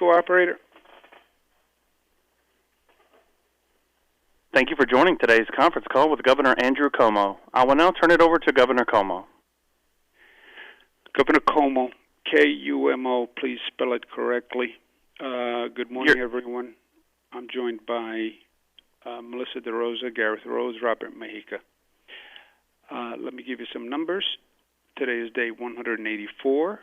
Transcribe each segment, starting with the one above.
Cisco operator. Thank you for joining today's conference call with Governor Andrew Cuomo. I will now turn it over to Governor Cuomo. Governor Cuomo, K-U-M-O, please spell it correctly. Good morning, everyone. I'm joined by Melissa DeRosa, Gareth Rose, Robert Mahica. Let me give you some numbers. Today is day 184.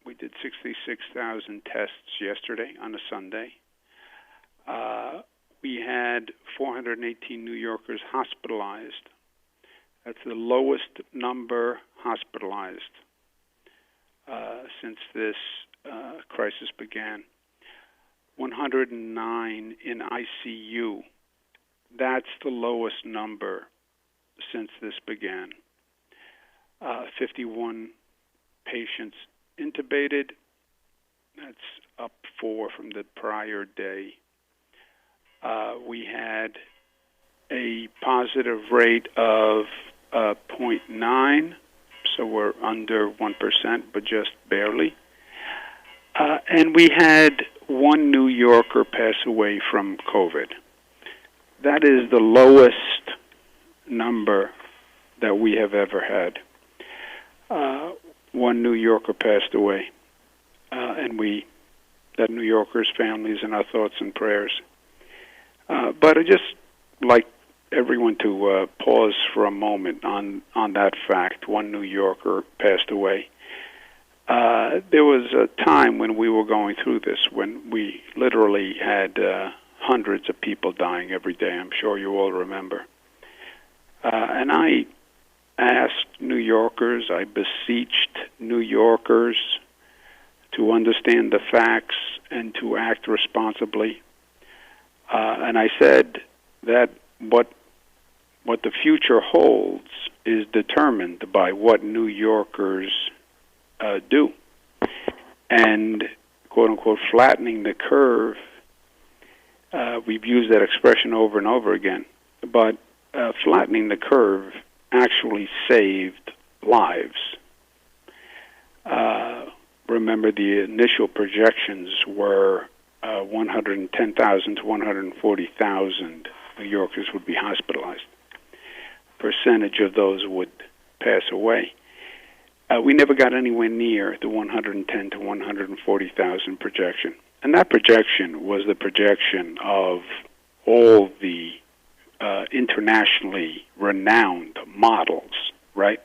We did 66,000 tests yesterday on a Sunday. We had 418 New Yorkers hospitalized. That's the lowest number hospitalized since this crisis began. 109 in ICU. That's the lowest number since this began. 51 patients intubated. That's up 4 from the prior day. We had a positive rate of 0.9, so we're under 1%, but just barely. And we had one New Yorker pass away from COVID. That is the lowest number that we have ever had. One New Yorker passed away, and that New Yorker's family is in our thoughts and prayers. But I just like everyone to pause for a moment on that fact. One New Yorker passed away. There was a time when we were going through this when we literally had hundreds of people dying every day. I'm sure you all remember. And I asked New Yorkers, I beseeched New Yorkers to understand the facts and to act responsibly. And I said that what the future holds is determined by what New Yorkers do. And, quote-unquote, flattening the curve, we've used that expression over and over again, but flattening the curve actually saved lives. Remember, the initial projections were 110,000 to 140,000 New Yorkers would be hospitalized. Percentage of those would pass away. We never got anywhere near the 110 to 140,000 projection. And that projection was the projection of all the internationally renowned models, right?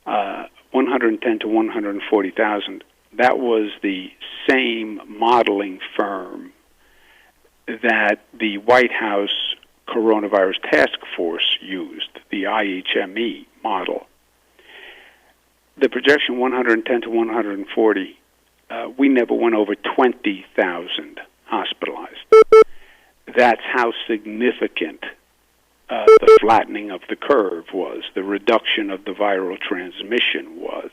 110 to 140,000. That was the same modeling firm that the White House Coronavirus Task Force used, the IHME model. The projection 110 to 140, we never went over 20,000 hospitalized. That's how significant the flattening of the curve was, the reduction of the viral transmission was.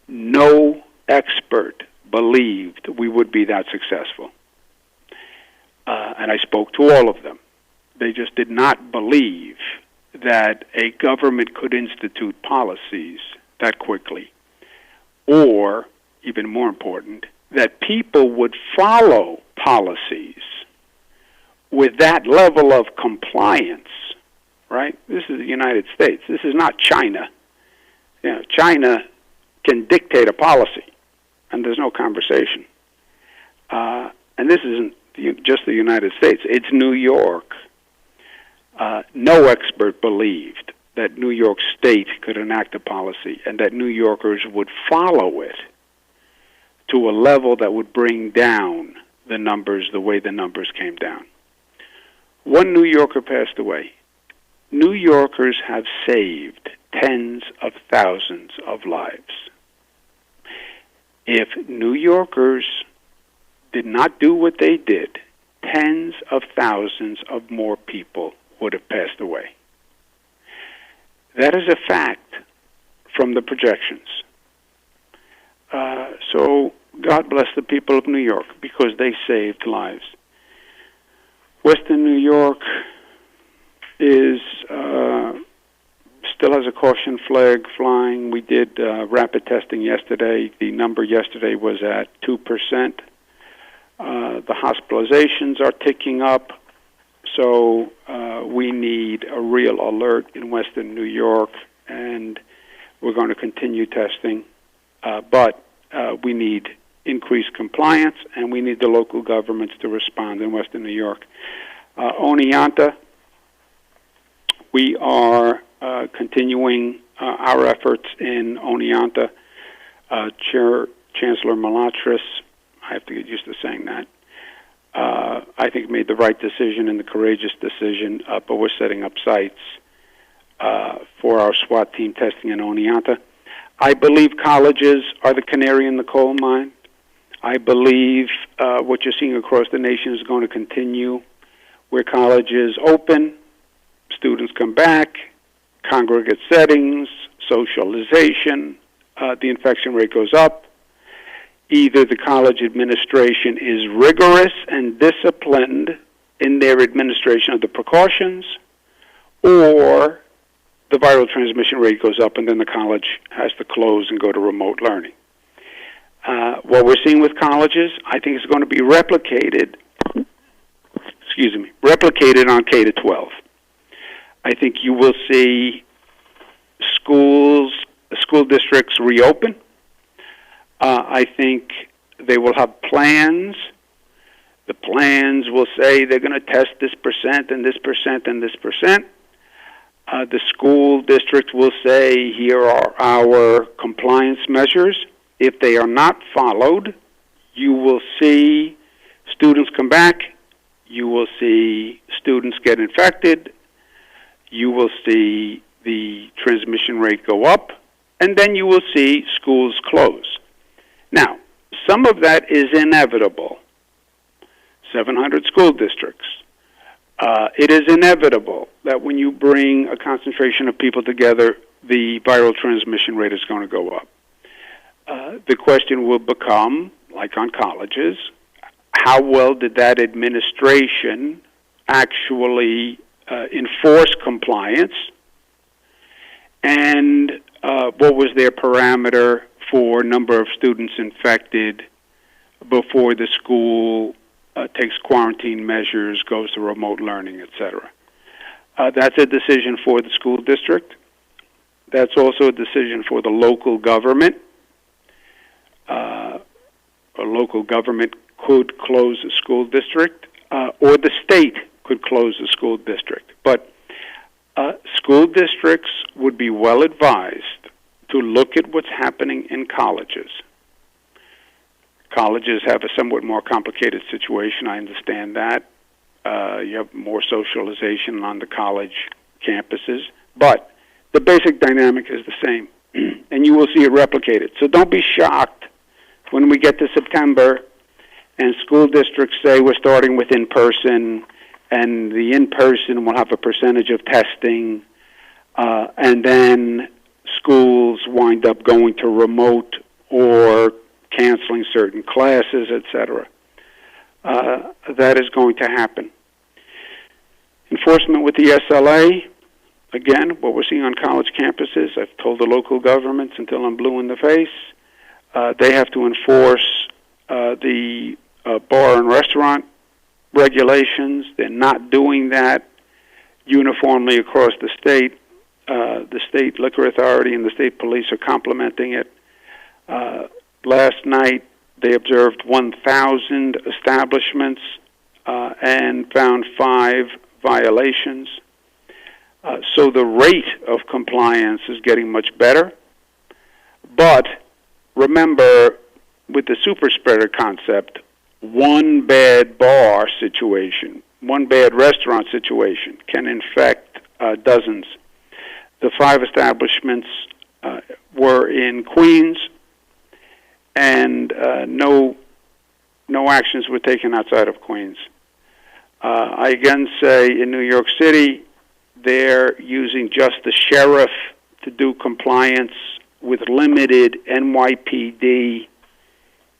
No expert believed we would be that successful. And I spoke to all of them. They just did not believe that a government could institute policies that quickly, or, even more important, that people would follow policies with that level of compliance, right? This is the United States. This is not China. You know, China can dictate a policy, and there's no conversation. And this isn't just the United States. It's New York. No expert believed that New York State could enact a policy and that New Yorkers would follow it to a level that would bring down the numbers the way the numbers came down. One New Yorker passed away. New Yorkers have saved tens of thousands of lives. If New Yorkers did not do what they did, tens of thousands of more people would have passed away. That is a fact from the projections. So God bless the people of New York because they saved lives. Western New York is still has a caution flag flying. We did rapid testing yesterday. The number yesterday was at 2%. The hospitalizations are ticking up, so we need a real alert in Western New York, and we're going to continue testing. But we need increased compliance, and we need the local governments to respond in Western New York. Oneonta, we are continuing our efforts in Oneonta. Chancellor Malatras, I have to get used to saying that, I think made the right decision and the courageous decision, but we're setting up sites for our SWAT team testing in Oneonta. I believe colleges are the canary in the coal mine. I believe what you're seeing across the nation is going to continue, where colleges open, students come back, congregate settings, socialization, the infection rate goes up. Either the college administration is rigorous and disciplined in their administration of the precautions, or the viral transmission rate goes up and then the college has to close and go to remote learning. What we're seeing with colleges, I think is going to be replicated on K-12. I think you will see school districts reopen. I think they will have plans. The plans will say they're going to test this percent and this percent and this percent. The school district will say, here are our compliance measures. If they are not followed, you will see students come back. You will see students get infected. You will see the transmission rate go up. And then you will see schools close. Now, some of that is inevitable. 700 school districts. It is inevitable that when you bring a concentration of people together, the viral transmission rate is going to go up. The question will become, like on colleges, how well did that administration actually enforce compliance, and what was their parameter for number of students infected before the school takes quarantine measures, goes to remote learning, etc. That's a decision for the school district. That's also a decision for the local government. A local government could close a school district, or the state could close a school district. But school districts would be well advised to look at what's happening in colleges. Colleges have a somewhat more complicated situation, I understand that. You have more socialization on the college campuses, but the basic dynamic is the same, and you will see it replicated. So don't be shocked when we get to September and school districts say we're starting with in-person, and the in-person will have a percentage of testing, and then schools wind up going to remote or canceling certain classes, etc. That is going to happen. Enforcement with the SLA, again, what we're seeing on college campuses, I've told the local governments until I'm blue in the face, they have to enforce the bar and restaurant regulations. They're not doing that uniformly across the state. The state liquor authority and the state police are complementing it. Last night, they observed 1,000 establishments and found 5 violations. So the rate of compliance is getting much better. But remember, with the super spreader concept, one bad bar situation, one bad restaurant situation can infect dozens. The 5 establishments were in Queens, and no actions were taken outside of Queens. I again say in New York City, they're using just the sheriff to do compliance with limited NYPD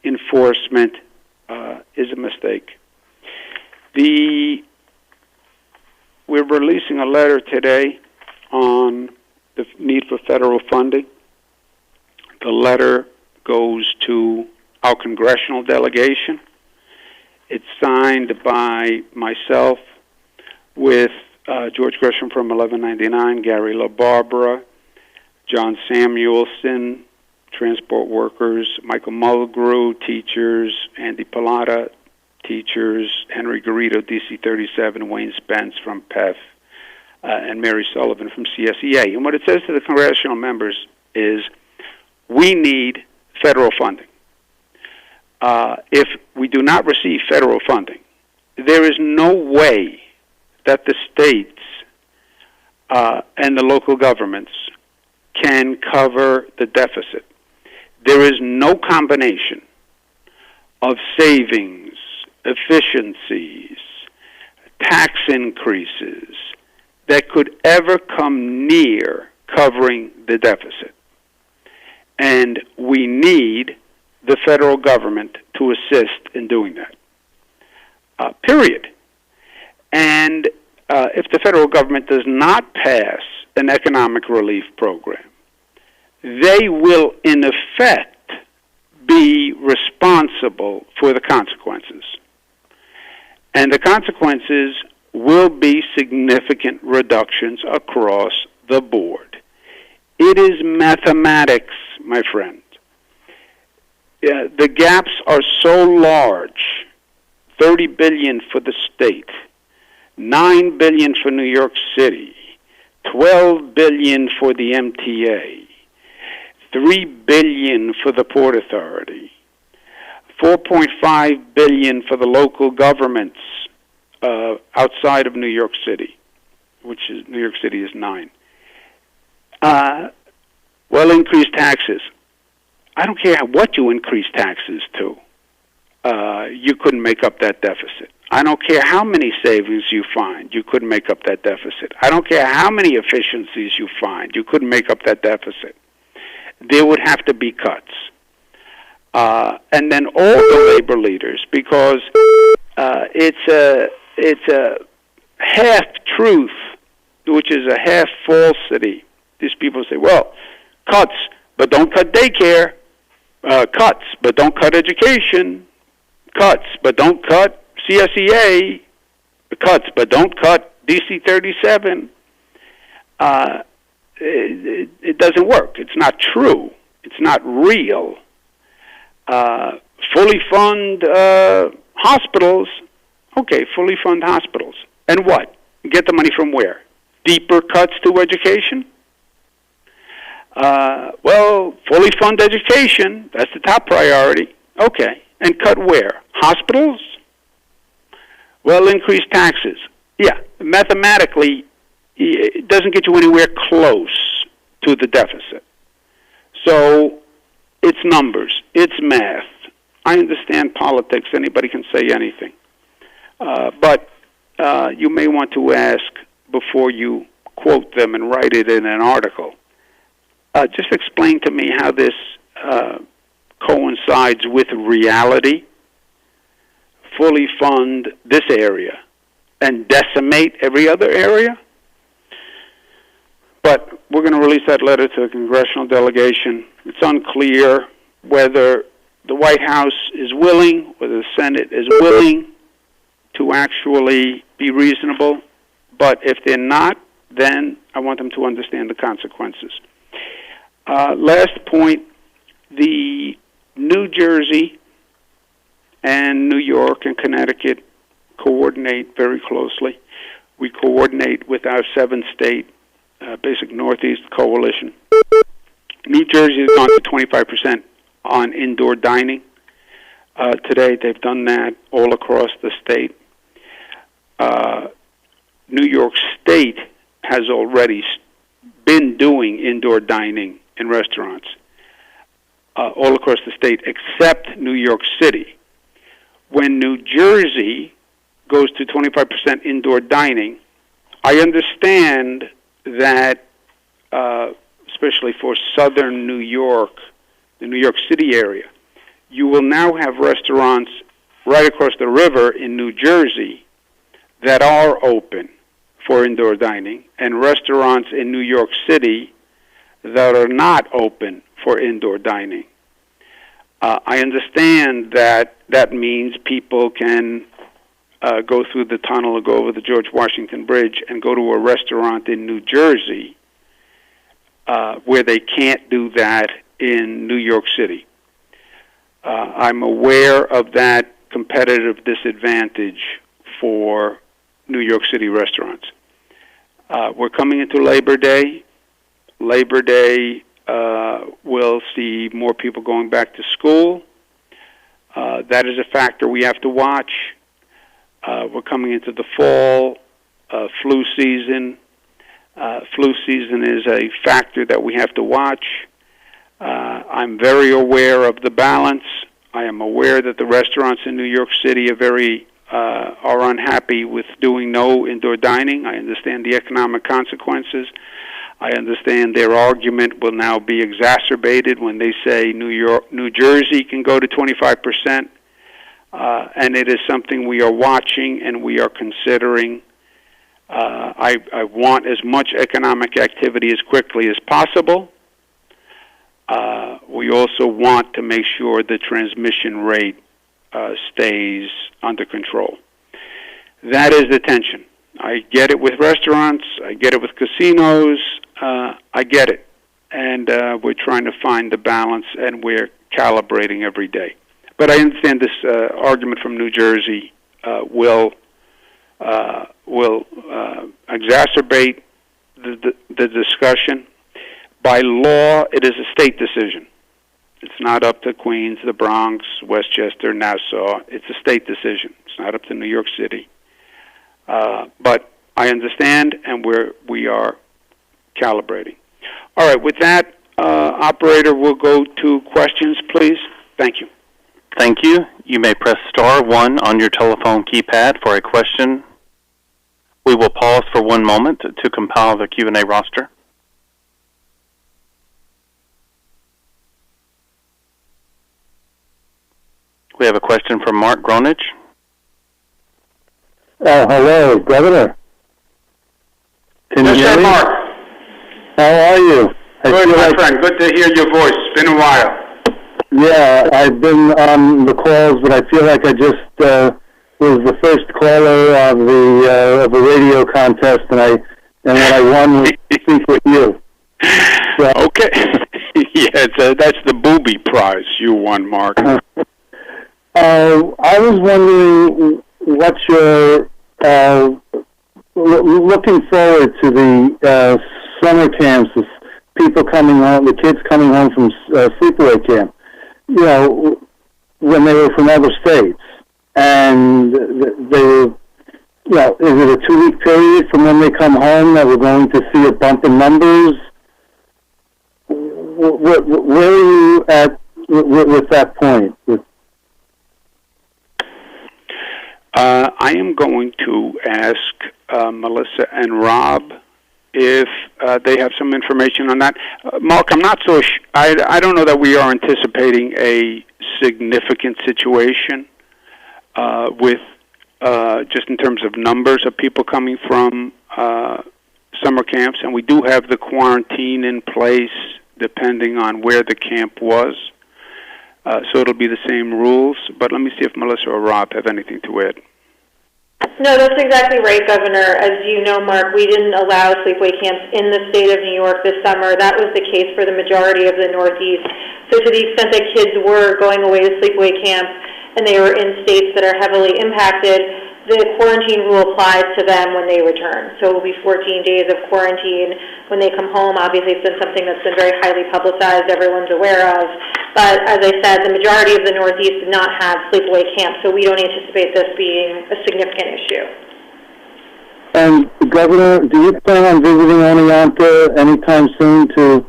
enforcement is a mistake. We're releasing a letter today on the need for federal funding. The letter goes to our congressional delegation. It's signed by myself with George Gresham from 1199, Gary LaBarbera, John Samuelson, transport workers, Michael Mulgrew, teachers, Andy Pilata, teachers, Henry Garrido, DC 37, Wayne Spence from PEF, and Mary Sullivan from CSEA. And what it says to the congressional members is, we need federal funding. If we do not receive federal funding, there is no way that the states and the local governments can cover the deficit. There is no combination of savings, efficiencies, tax increases that could ever come near covering the deficit. And we need the federal government to assist in doing that. Period. And if the federal government does not pass an economic relief program, they will, in effect, be responsible for the consequences. And the consequences will be significant reductions across the board. It is mathematics, my friend. The gaps are so large, $30 billion for the state, $9 billion for New York City, $12 billion for the MTA, $3 billion for the Port Authority, $4.5 billion for the local governments outside of New York City, which is New York City is 9. Well, increased taxes. I don't care what you increase taxes to. You couldn't make up that deficit. I don't care how many savings you find. You couldn't make up that deficit. I don't care how many efficiencies you find. You couldn't make up that deficit. There would have to be cuts. And then all the labor leaders, because it's a half-truth, which is a half-falsity. These people say, well, cuts, but don't cut daycare. Cuts, but don't cut education. Cuts, but don't cut CSEA. Cuts, but don't cut DC 37. It doesn't work. It's not true. It's not real. Fully fund hospitals. Okay, fully fund hospitals. And what? Get the money from where? Deeper cuts to education? Well, fully fund education. That's the top priority. Okay. And cut where? Hospitals? Well, increase taxes. Yeah, mathematically, it doesn't get you anywhere close to the deficit. So it's numbers. It's math. I understand politics. Anybody can say anything. But you may want to ask before you quote them and write it in an article. Just explain to me how this coincides with reality. Fully fund this area and decimate every other area. But we're going to release that letter to the congressional delegation. It's unclear whether the White House is willing, whether the Senate is willing to actually be reasonable. But if they're not, then I want them to understand the consequences. Last point, the New Jersey and New York and Connecticut coordinate very closely. We coordinate with our 7-state basic Northeast coalition. New Jersey has gone to 25% on indoor dining. Today they've done that all across the state. New York State has already been doing indoor dining in restaurants all across the state except New York City. When New Jersey goes to 25% indoor dining, I understand that, especially for southern New York, the New York City area, you will now have restaurants right across the river in New Jersey that are open for indoor dining, and restaurants in New York City that are not open for indoor dining. I understand that that means people can go through the tunnel or go over the George Washington Bridge and go to a restaurant in New Jersey where they can't do that in New York City. I'm aware of that competitive disadvantage for New York City restaurants. We're coming into Labor Day. Labor Day we'll see more people going back to school. That is a factor we have to watch. We're coming into the fall, flu season. Flu season is a factor that we have to watch. I'm very aware of the balance. I am aware that the restaurants in New York City are unhappy with doing no indoor dining. I understand the economic consequences. I understand their argument will now be exacerbated when they say New Jersey can go to 25%, and it is something we are watching and we are considering. I want as much economic activity as quickly as possible. We also want to make sure the transmission rate stays under control. That is the tension. I get it with restaurants. I get it with casinos. I get it. And we're trying to find the balance, and we're calibrating every day. But I understand this argument from New Jersey will exacerbate the discussion. By law, it is a state decision. It's not up to Queens, the Bronx, Westchester, Nassau. It's a state decision. It's not up to New York City. But I understand, and we are calibrating. All right, with that, operator, we'll go to questions, please. Thank you. Thank you. You may press *1 on your telephone keypad for a question. We will pause for one moment to compile the Q&A roster. We have a question from Mark Gronich. Hello, Governor. Can you hear me? Mark. How are you? Good, my friend. Good to hear your voice. It's been a while. Yeah, I've been on the calls, but I feel like I just was the first caller of the radio contest, and what I won was to speak with you. So, okay. Yeah, that's the booby prize you won, Mark. I was wondering what's your looking forward to the summer camps, the people coming home, the kids coming home from sleepaway camp. You know, when they were from other states, and they were, you know, is it a 2-week period from when they come home that we're going to see a bump in numbers? Where are you at with that point? I am going to ask Melissa and Rob if they have some information on that. Mark, I'm not so I don't know that we are anticipating a significant situation with just in terms of numbers of people coming from summer camps, and we do have the quarantine in place depending on where the camp was. So it'll be the same rules, but let me see if Melissa or Rob have anything to add. No, that's exactly right, Governor. As you know, Mark, we didn't allow sleepaway camps in the state of New York this summer. That was the case for the majority of the Northeast. So to the extent that kids were going away to sleepaway camps and they were in states that are heavily impacted, the quarantine rule applies to them when they return. So it will be 14 days of quarantine when they come home. Obviously, it's been something that's been very highly publicized, everyone's aware of. But as I said, the majority of the Northeast did not have sleepaway camps, so we don't anticipate this being a significant issue. And, Governor, do you plan on visiting Oneonta anytime soon to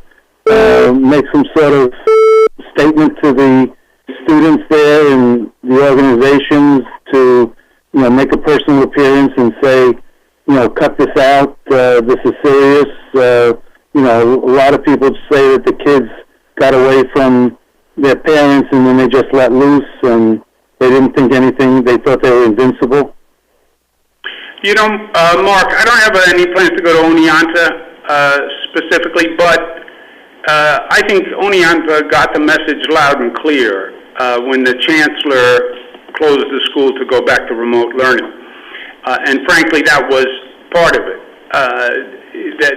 make some sort of statement to the students there and the organizations to, you know, make a personal appearance and say, you know, cut this out, this is serious. You know, a lot of people say that the kids got away from their parents and then they just let loose and they didn't think anything, they thought they were invincible. You know, Mark, I don't have any plans to go to Oneonta specifically, but I think Oneonta got the message loud and clear when the chancellor closed the school to go back to remote learning. And frankly, that was part of it.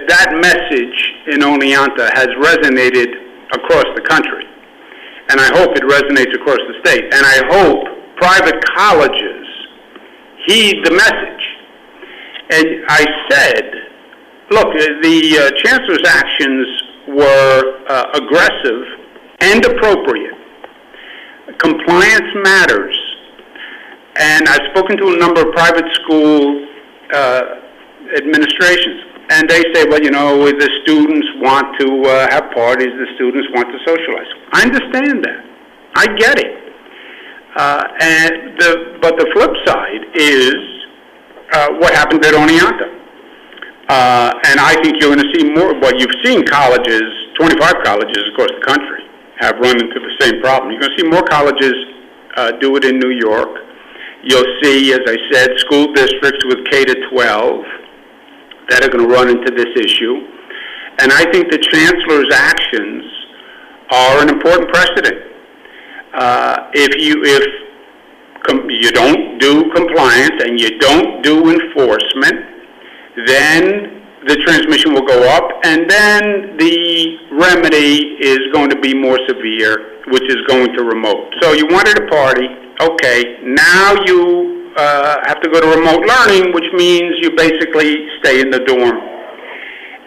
That message in Oneonta has resonated across the country. And I hope it resonates across the state. And I hope private colleges heed the message. And I said, look, the chancellor's actions were aggressive and appropriate. Compliance matters. And I've spoken to a number of private school administrations, and they say, well, you know, the students want to have parties, the students want to socialize. I understand that. I get it. But the flip side is what happened at Oneonta. And I think you're going to see more. Well, you've seen colleges, 25 colleges across the country, have run into the same problem. You're going to see more colleges do it in New York. You'll see, as I said, school districts with K-12 that are going to run into this issue. And I think the chancellor's actions are an important precedent. If you don't do compliance and you don't do enforcement, then the transmission will go up, and then the remedy is going to be more severe, which is going to remote. So you wanted a party, okay, now you have to go to remote learning, which means you basically stay in the dorm.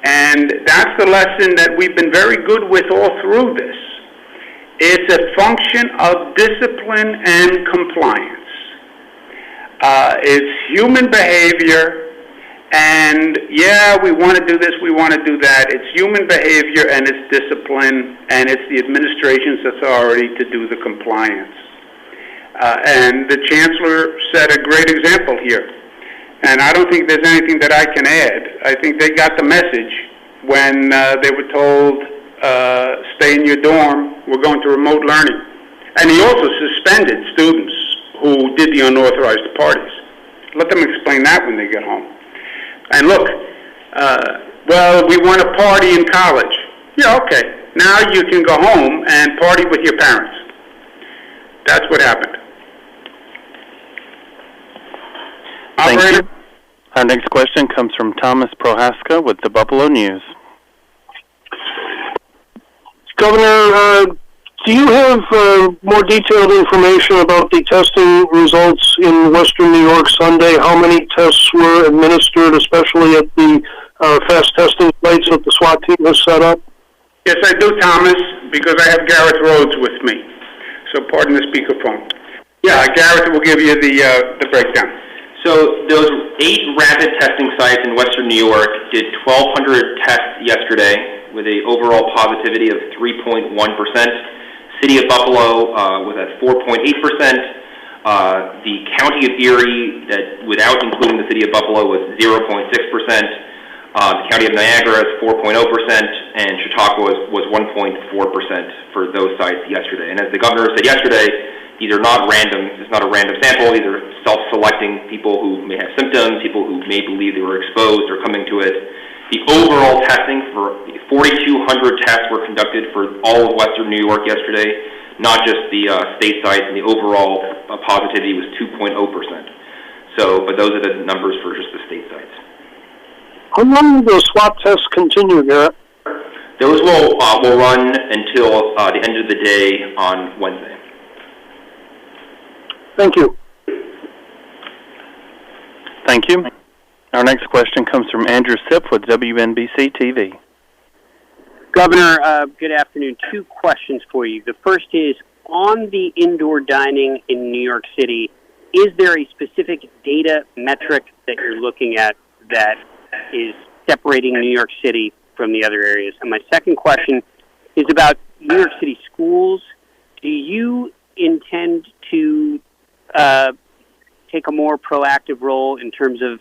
And that's the lesson that we've been very good with all through this. It's a function of discipline and compliance. It's human behavior. And yeah, we want to do this, we want to do that. It's human behavior and it's discipline, and it's the administration's authority to do the compliance. And the chancellor set a great example here. And I don't think there's anything that I can add. I think they got the message when they were told, stay in your dorm, we're going to remote learning. And he also suspended students who did the unauthorized parties. Let them explain that when they get home. And look, well, we want to party in college. Yeah, okay. Now you can go home and party with your parents. That's what happened. Thank Operator? you. Our next question comes from Thomas Prohaska with the Buffalo News. Governor, do you have more detailed information about the testing results in Western New York Sunday? How many tests were administered, especially at the fast testing sites that the SWAT team has set up? Yes, I do, Thomas, because I have Gareth Rhodes with me. So pardon the speakerphone. Yeah, Gareth will give you the breakdown. So those 8 rapid testing sites in Western New York did 1,200 tests yesterday with an overall positivity of 3.1%. City of Buffalo was at 4.8%. The County of Erie, that without including the City of Buffalo, was 0.6%. The County of Niagara is 4.0%, and Chautauqua was 1.4% for those sites yesterday. And as the governor said yesterday, these are not random. It's not a random sample. These are self-selecting people who may have symptoms, people who may believe they were exposed or coming to it. The overall testing for 4,200 tests were conducted for all of Western New York yesterday, not just the state sites, and the overall positivity was 2.0%. So, but those are the numbers for just the state sites. How long will those swab tests continue, Garrett? Those will run until the end of the day on Wednesday. Thank you. Thank you. Our next question comes from Andrew Sipp with WNBC-TV. Governor, good afternoon. 2 questions for you. The first is, on the indoor dining in New York City, is there a specific data metric that you're looking at that is separating New York City from the other areas? And my second question is about New York City schools. Do you intend to take a more proactive role in terms of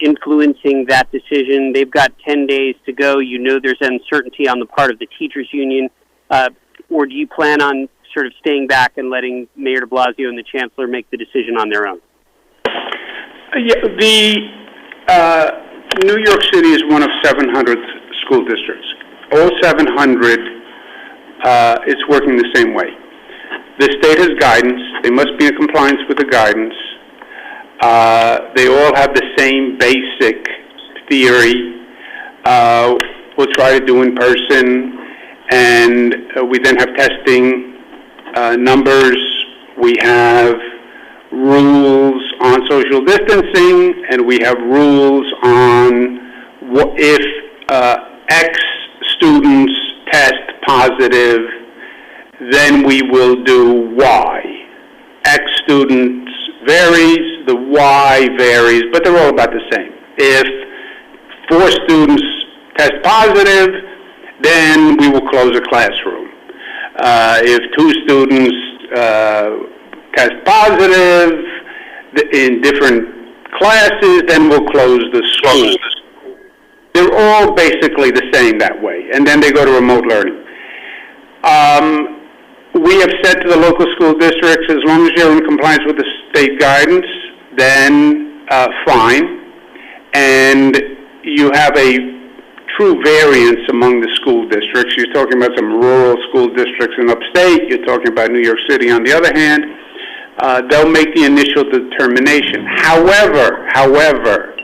influencing that decision? They've got 10 days to go. You know there's uncertainty on the part of the teachers union. Or do you plan on sort of staying back and letting Mayor de Blasio and the Chancellor make the decision on their own? New York City is one of 700 school districts. All 700 it's working the same way. The state has guidance. They must be in compliance with the guidance. They all have the same basic theory. We'll try to do in person, and we then have testing numbers. We have rules on social distancing, and we have rules on if X students test positive, then we will do Y. X students varies, the Y varies, but they're all about the same. If 4 students test positive, then we will close a classroom. If 2 students test positive in different classes, then we'll close the school. They're all basically the same that way, and then they go to remote learning. We have said to the local school districts, as long as you're in compliance with the state guidance, then fine. And you have a true variance among the school districts. You're talking about some rural school districts in upstate. You're talking about New York City on the other hand. They'll make the initial determination. However,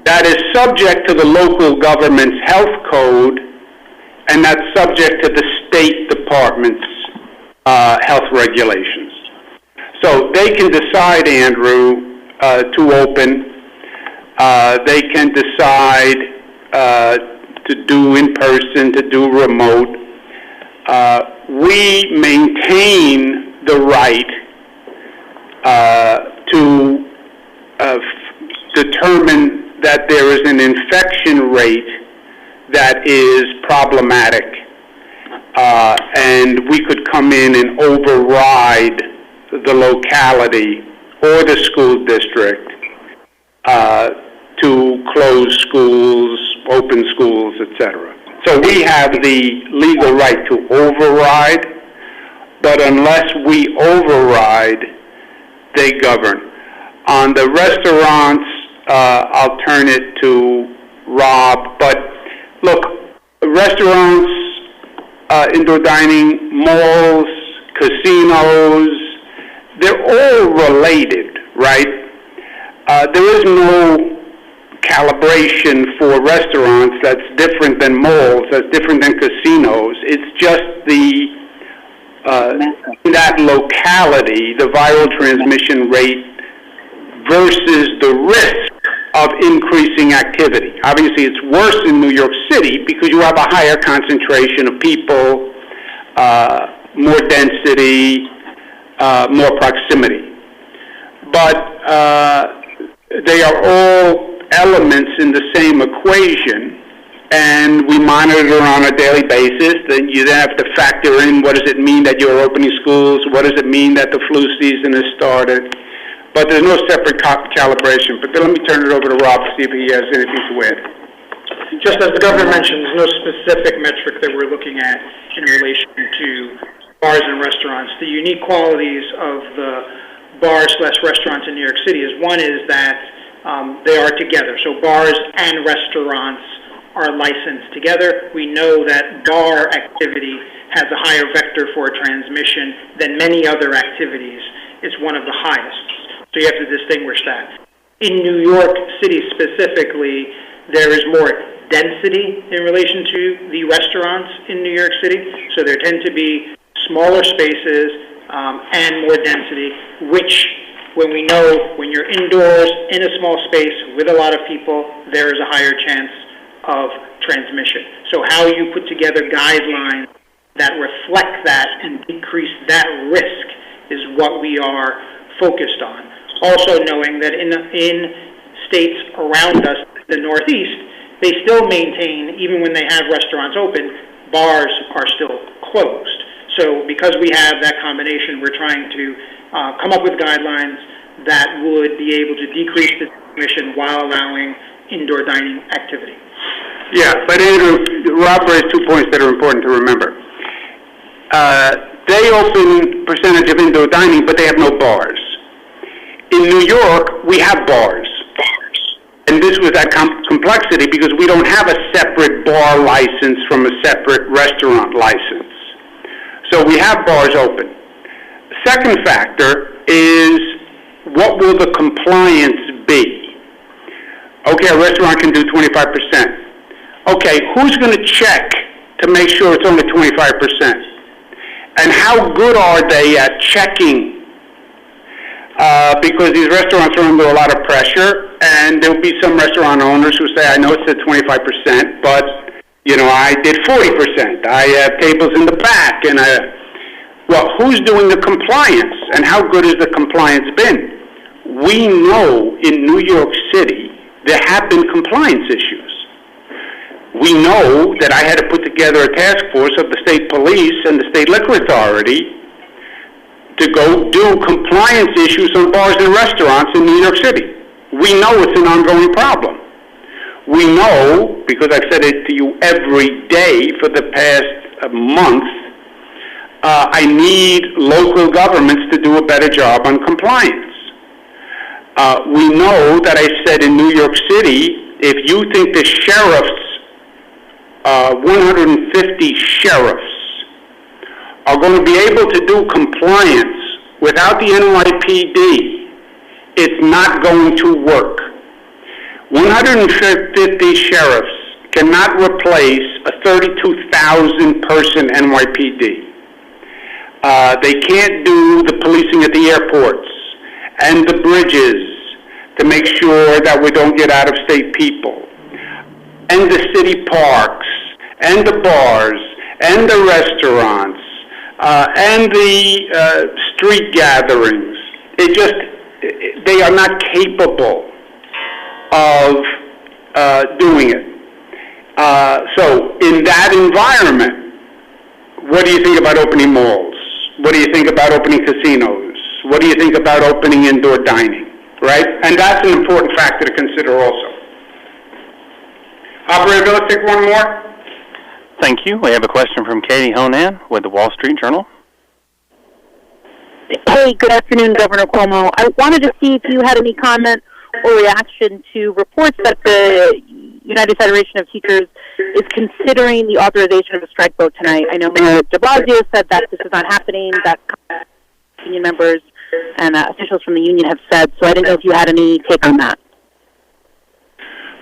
that is subject to the local government's health code, and that's subject to the State Department's health regulations. So they can decide, Andrew, to open. They can decide to do in person, to do remote. We maintain the right to determine that there is an infection rate that is problematic, and we could come in and override the locality or the school district to close schools, open schools, etc. So we have the legal right to override, but unless we override, they govern. On the restaurants, I'll turn it to Rob, but look, restaurants, indoor dining, malls, casinos, they're all related, right? There is no calibration for restaurants that's different than malls, that's different than casinos. It's just that locality, the viral transmission rate versus the risk of increasing activity. Obviously, it's worse in New York City because you have a higher concentration of people, more density, more proximity. But they are all elements in the same equation, and we monitor on a daily basis. Then you then have to factor in what does it mean that you're opening schools, what does it mean that the flu season has started. But there's no separate calibration. But then let me turn it over to Rob to see if he has anything to add. Just as the governor mentioned, there's no specific metric that we're looking at in relation to bars and restaurants. The unique qualities of the bars/restaurants in New York City is one is that they are together. So bars and restaurants are licensed together. We know that bar activity has a higher vector for transmission than many other activities. It's one of the highest. So you have to distinguish that. In New York City specifically, there is more density in relation to the restaurants in New York City. So there tend to be smaller spaces and more density, which when we know when you're indoors in a small space with a lot of people, there is a higher chance of transmission. So how you put together guidelines that reflect that and decrease that risk is what we are focused on. Also knowing that in states around us, the Northeast, they still maintain, even when they have restaurants open, bars are still closed. So because we have that combination, we're trying to come up with guidelines that would be able to decrease the transmission while allowing indoor dining activity. Yeah, but Andrew, Rob raised 2 points that are important to remember. They open percentage of indoor dining, but they have no bars. In New York, we have bars. And this was that complexity because we don't have a separate bar license from a separate restaurant license. So we have bars open. Second factor is, what will the compliance be? Okay, a restaurant can do 25%. Okay, who's going to check to make sure it's only 25%? And how good are they at checking? Because these restaurants are under a lot of pressure, and there'll be some restaurant owners who say, I know it said 25%, but, I did 40%. I have tables in the back, and well, who's doing the compliance, and how good has the compliance been? We know in New York City there have been compliance issues. We know that I had to put together a task force of the state police and the state liquor authority to go do compliance issues on bars and restaurants in New York City. We know it's an ongoing problem. We know, because I've said it to you every day for the past month, I need local governments to do a better job on compliance. We know that I said in New York City, if you think the sheriffs, 150 sheriffs, are going to be able to do compliance without the NYPD, it's not going to work. 150 sheriffs cannot replace a 32,000 person NYPD. They can't do the policing at the airports and the bridges to make sure that we don't get out-of-state people, and the city parks, and the bars, and the restaurants, and the street gatherings. They are not capable of doing it. So in that environment, what do you think about opening malls? What do you think about opening casinos? What do you think about opening indoor dining, right? And that's an important factor to consider also. Operator, let's take one more. Thank you. We have a question from Katie Honan with the Wall Street Journal. Hey, good afternoon, Governor Cuomo. I wanted to see if you had any comment or reaction to reports that the United Federation of Teachers is considering the authorization of a strike vote tonight. I know Mayor de Blasio said that this is not happening, that union members and officials from the union have said, so I didn't know if you had any take on that.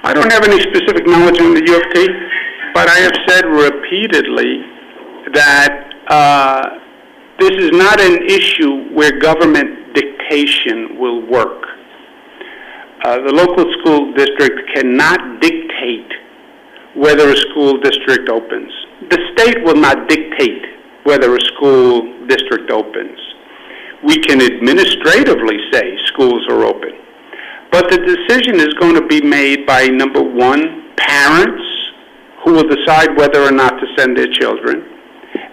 I don't have any specific knowledge on the UFT, but I have said repeatedly that this is not an issue where government dictation will work. The local school district cannot dictate whether a school district opens. The state will not dictate whether a school district opens. We can administratively say schools are open, but the decision is going to be made by, number one, parents who will decide whether or not to send their children,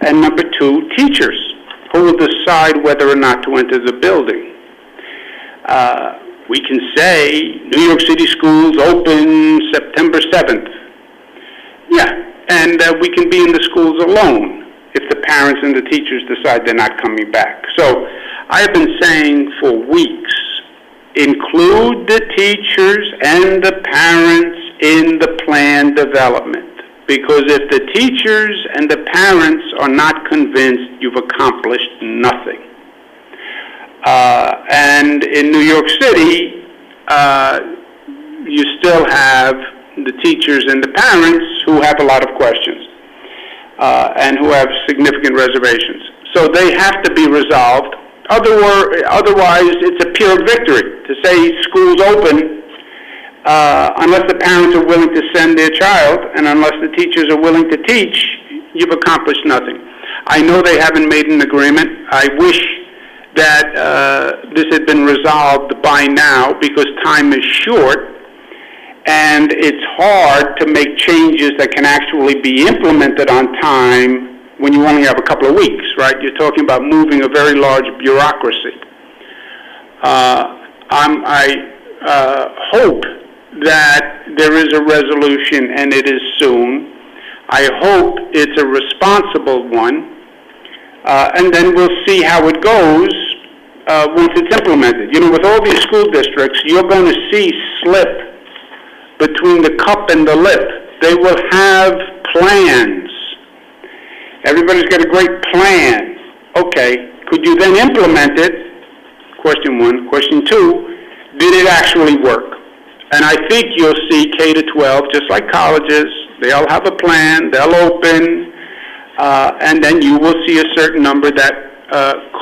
and number two, teachers who will decide whether or not to enter the building. We can say New York City schools open September 7th. Yeah, and we can be in the schools alone if the parents and the teachers decide they're not coming back. So I have been saying for weeks, include the teachers and the parents in the plan development. Because if the teachers and the parents are not convinced, you've accomplished nothing. And in New York City, you still have the teachers and the parents who have a lot of questions and who have significant reservations. So they have to be resolved. Otherwise, it's a pyrrhic victory to say schools open unless the parents are willing to send their child and unless the teachers are willing to teach, you've accomplished nothing. I know they haven't made an agreement. I wish that this had been resolved by now because time is short and it's hard to make changes that can actually be implemented on time when you only have a couple of weeks, right? You're talking about moving a very large bureaucracy. I hope that there is a resolution and it is soon. I hope it's a responsible one, and then we'll see how it goes once it's implemented. You know, with all these school districts, you're going to see slip between the cup and the lip. They will have plans Everybody's got a great plan. Okay, could you then implement it? Question one. Question two, did it actually work? And I think you'll see K to 12, just like colleges, they all have a plan, they'll open, and then you will see a certain number that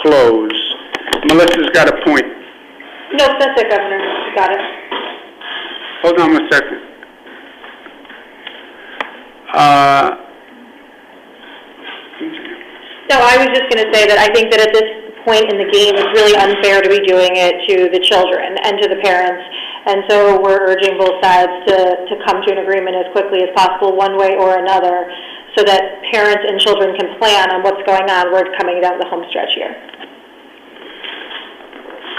close. Melissa's got a point. No, that's it, Governor. Got it. Hold on a second. No, I was just going to say that I think that at this point in the game, it's really unfair to be doing it to the children and to the parents. And so we're urging both sides to come to an agreement as quickly as possible, one way or another, so that parents and children can plan on what's going on. We're coming down the home stretch here.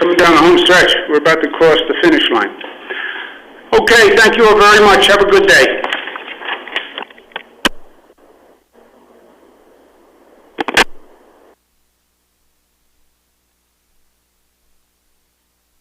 Coming down the home stretch. We're about to cross the finish line. Okay, thank you all very much. Have a good day.